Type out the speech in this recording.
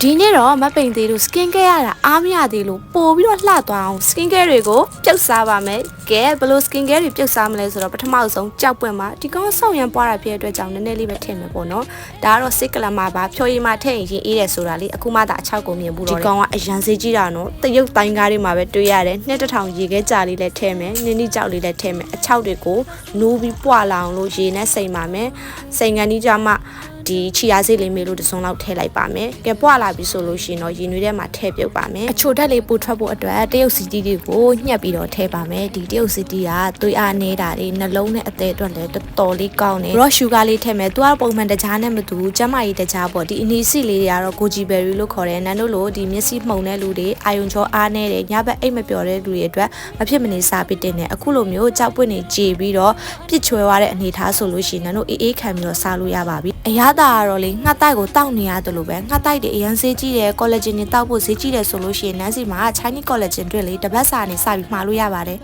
ဒီနေ့တော့မပိန်သေးလို့ skin care ရတာအားမရသေးလို့ပို့ပြီးတော့လှသွားအောင် skin care တွေကိုပြုတ်စားပါမယ်ကဲဘယ်လို skin care တွေပြုတ်စားမလဲဆိုတော့ပထမဆုံးကြောက်ပွင့်မှာဒီကောင်ဆောက်ရမ်းပွားတာဖြစ်တဲ့အတွက်ကြောင့်နည်းနည်းလေးပဲထည့်မယ်ပေါ့နော်ဒါကတော့စစ်ကလမှာပါဖြိုရည်မှာထည့်ရင်ရင်အေးတယ်ဆိုတာလေအခုမှသာအချောက်ကိုမြင်ဘူးတော့ဒီကောင်ကအရန်စေးကြီးတာနော်တရုတ်တိုင်းကားတွေမှာပဲတွေ့ရတယ်2000ရေခဲကြာလေးလည်းထည့်မယ်နင်းနီးကြောက်လေးလည်းထည့်မယ်အချောက်တွေကိုနိုးပြီးပွားလာအောင်လို့ရေနဲ့စိမ်ပါမယ်စိမ်ကန်ကြီးကြမှာဒီချီယာစိတ်လေးမေလို့တစ်စုံလောက်ထည့်လိုက်ပါမယ်။ကဲပွားလာပြီဆိုလို့ရှိရင်တော့ရေနွေးထဲမှာထည့်ပြုတ်ပါမယ်။အချိုဓာတ်လေးပို့ထွက်ဖို့အတွက်တရုတ်စီတီတွေကိုညှက်ပြီးတော့ထည့်ပါမယ်။ဒီတရုတ်စီတီကသွေးအားနေတာတွေနှလုံးနဲ့အသည်းအတွက်လည်းတော်တော်လေးကောင်းတယ်။ raw sugar လေးထည့်မယ်။သူကပုံမှန်တကြားနဲ့မတူဘူး။ကျမကြီးတကြားပေါ့။ဒီအနီစီလေးတွေကတော့ goji berry လို့ခေါ်တယ်။နန်းတို့လိုဒီမျက်စိမှုန်တဲ့လူတွေအာယုံချောအားနေတဲ့ညဘက်အိတ်မပျော်တဲ့လူတွေအတွက်မဖြစ်မနေစားပစ်တင်တယ်။အခုလိုမျိုးကြောက်ပွင့်နေကြေပြီးတော့ပြစ်ချွဲသွားတဲ့အနေထားဆိုလို့ရှိရင်နန်းတို့အေးခံပြီးတော့စားလို့ရပါပြီ။အရသာကတော့လေငှက်တိုက်ကိုတောက်နေရတယ်လို့ပဲငှက်တိုက်တွေအရင်ဆေးကြည့်တယ် collagen တွေတောက်ဖို့ဆေးကြည့်တယ်ဆိုလို့ရှိရင်နန်းစီမှာ Chinese collagen တွေလေတပတ်စာနေစပြီးမှာလို့ရပါတယ်